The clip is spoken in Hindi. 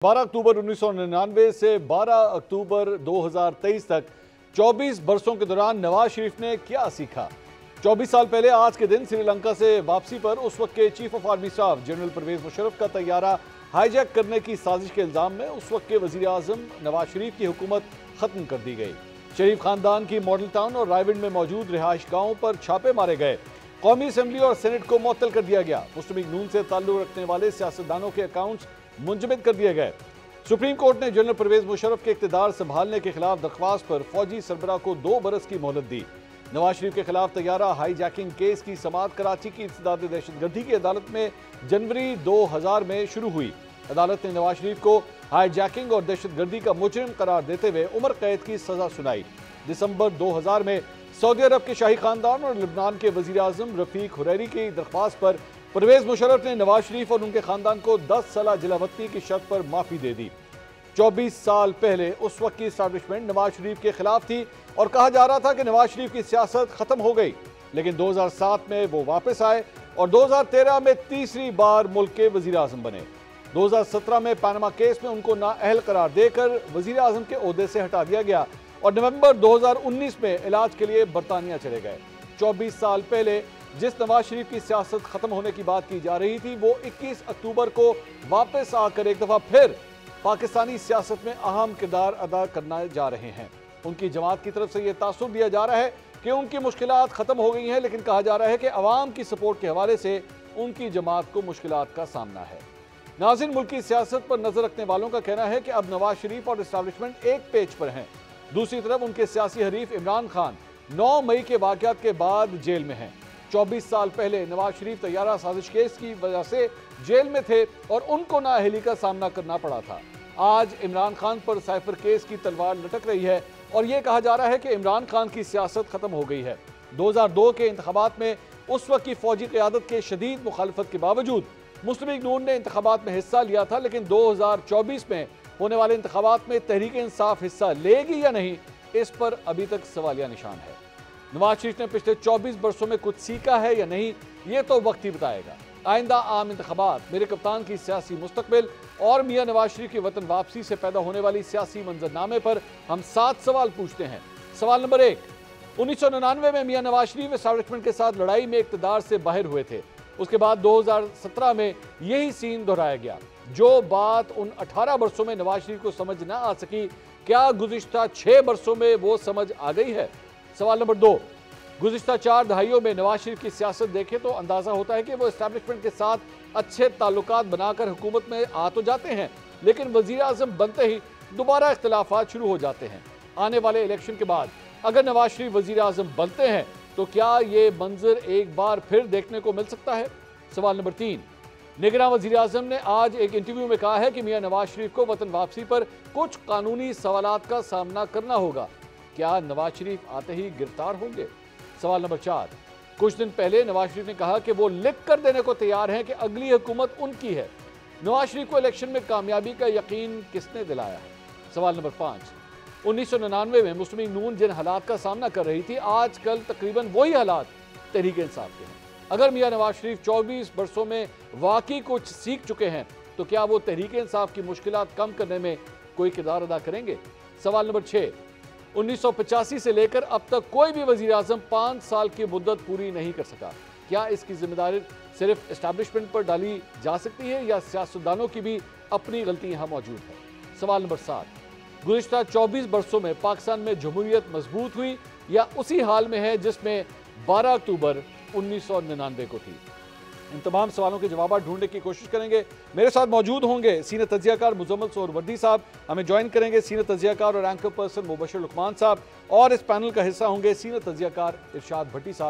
12 अक्टूबर 1999 से 12 अक्टूबर 2023 तक 24 बरसों के दौरान नवाज शरीफ ने क्या सीखा। 24 साल पहले आज के दिन श्रीलंका से वापसी पर उस वक्त के chief of army staff general Pervez Musharraf का तैयारा हाईजैक करने की साजिश के इल्जाम में उस वक्त के वजीर आजम नवाज शरीफ की हुकूमत खत्म कर दी गई। शरीफ खानदान की मॉडल टाउन और रायविंड में मौजूद रिहाइश गाहों पर छापे मारे गए। कौमी असम्बली और सेनेट को मुअत्तल कर दिया गया। मुस्लिम लीग नून से ताल्लुक रखने वाले सियासतदानों के अकाउंट्स मुंजमद कर दिए गए। सुप्रीम कोर्ट ने जनरल परवेज मुशर्रफ के इक़्तिदार संभालने के खिलाफ दरख्वास्त पर फौजी सरबराह को 2 बरस की मोहलत दी। नवाज शरीफ के खिलाफ तैयारा हाईजैकिंग केस की समाअत कराची की इब्तिदाई दहशतगर्दी की अदालत में जनवरी 2000 में शुरू हुई। अदालत ने नवाज शरीफ को हाईजैकिंग और दहशतगर्दी का मुजरिम करार देते हुए उम्र कैद की सजा सुनाई। दिसंबर 2000 में सऊदी अरब के शाही खानदान और लिबनान के वजीर आजम रफीक हुरैरी की दरख्वास्त पर परवेज मुशर्रफ ने नवाज शरीफ और उनके खानदान को 10 साल जलावतनी की शर्त पर माफी दे दी। 24 साल पहले उस वक्त की इस्टेब्लिशमेंट नवाज शरीफ के खिलाफ थी और कहा जा रहा था कि नवाज शरीफ की सियासत खत्म हो गई, लेकिन 2007 में वो वापस आए और 2013 में तीसरी बार मुल्क के वजीर आजम बने। 2017 में पनामा केस में उनको नाअहल करार देकर वजीर आजम के ओहदे से हटा दिया गया और नवंबर 2019 में इलाज के लिए बरतानिया चले गए। 24 साल पहले जिस नवाज शरीफ की सियासत खत्म होने की बात की जा रही थी, वो 21 अक्टूबर को वापस आकर एक दफा फिर पाकिस्तानी सियासत में अहम किरदार अदा करना जा रहे हैं। उनकी जमात की तरफ से यह तासुर दिया जा रहा है कि उनकी मुश्किलात खत्म हो गई हैं, लेकिन कहा जा रहा है कि अवाम की सपोर्ट के हवाले से उनकी जमात को मुश्किलात का सामना है। नाज़रीन, मुल्क की सियासत पर नजर रखने वालों का कहना है कि अब नवाज शरीफ और इस्टेब्लिशमेंट एक पेज पर हैं। दूसरी तरफ उनके सियासी हरीफ इमरान खान 9 मई के वाकयात के बाद जेल में हैं। 24 साल पहले नवाज शरीफ तैयारा साजिश केस की वजह से जेल में थे और उनको नाअहली का सामना करना पड़ा था। आज इमरान खान पर साइफर केस की तलवार लटक रही है और यह कहा जा रहा है कि इमरान खान की सियासत खत्म हो गई है। 2002 के इंतखाबात में उस वक्त की फौजी क़यादत के शदीद मुखालफत के बावजूद मुस्लिम लीग नून ने इंतखाबात में हिस्सा लिया था, लेकिन 2024 में होने वाले इंतखाबात में तहरीक इंसाफ हिस्सा लेगी या नहीं, इस पर अभी तक सवालिया निशान है। नवाज शरीफ ने पिछले 24 बरसों में कुछ सीखा है या नहीं, ये तो वक्त ही बताएगा। आइंदा आम इंतखाबात, मेरे कप्तान की सियासी मुस्तकबिल और मियां नवाज शरीफ की वतन वापसी से पैदा होने वाली सियासी मंजरनामे पर हम 7 सवाल पूछते हैं। सवाल नंबर 1, 1999 में मियां नवाज शरीफ एस्टेब्लिशमेंट के साथ लड़ाई में इक़्तिदार से बाहर हुए थे। उसके बाद 2017 में यही सीन दोहराया गया। जो बात उन 18 बरसों में नवाज शरीफ को समझ ना आ सकी, क्या गुज़िश्ता 6 बरसों में वो समझ आ गई है? सवाल नंबर 2, गुज़िश्ता 4 दहाइयों में नवाज शरीफ की सियासत देखें तो अंदाजा होता है कि वो एस्टेब्लिशमेंट के साथ अच्छे ताल्लुकात बनाकर हुकूमत में आ तो जाते हैं, लेकिन वज़ीर आज़म बनते ही दोबारा इख्तिलाफात शुरू हो जाते हैं। आने वाले इलेक्शन के बाद अगर नवाज शरीफ वज़ीर आज़म बनते हैं तो क्या ये मंजर एक बार फिर देखने को मिल सकता है? सवाल नंबर 3, निगरान वज़ीर आज़म ने आज एक इंटरव्यू में कहा है कि मियां नवाज शरीफ को वतन वापसी पर कुछ कानूनी सवालात का सामना करना होगा। क्या नवाज शरीफ आते ही गिरफ्तार होंगे? सवाल नंबर 4, कुछ दिन पहले नवाज शरीफ ने कहा कि वो लिख कर देने को तैयार हैं कि अगली हुकूमत उनकी है। नवाज शरीफ को इलेक्शन में कामयाबी का यकीन किसने दिलाया है? सवाल नंबर 5, 1999 में मुस्लिम लीग नून जिन हालात का सामना कर रही थी, आजकल तकरीबन वही हालात तहरीक इंसाफ के हैं। अगर मियां नवाज शरीफ 24 बरसों में वाकई कुछ सीख चुके हैं तो क्या वो तहरीक इंसाफ की मुश्किलात कम करने में कोई किरदार अदा करेंगे? सवाल नंबर 6, 1985 से लेकर अब तक कोई भी वजीर आजम 5 साल की मुद्दत पूरी नहीं कर सका। क्या इसकी जिम्मेदारी सिर्फ एस्टेब्लिशमेंट पर डाली जा सकती है या सियासतदानों की भी अपनी गलती यहाँ मौजूद है? सवाल नंबर 7, गुज़िश्ता 24 बरसों में पाकिस्तान में जमहूरियत मजबूत हुई या उसी हाल में है जिसमें 12 अक्टूबर 1999 को थी? इन तमाम सवालों के जवाब ढूंढने की कोशिश करेंगे। मेरे साथ मौजूद होंगे सीनियर तज्जियाकार मुजम्मल सोहरवर्दी साहब, हमें ज्वाइन करेंगे सीनियर तज्जियाकार और एंकर पर्सन मुबशर लुकमान साहब, और इस पैनल का हिस्सा होंगे सीनियर तज्जियाकार इरशाद भट्टी साहब।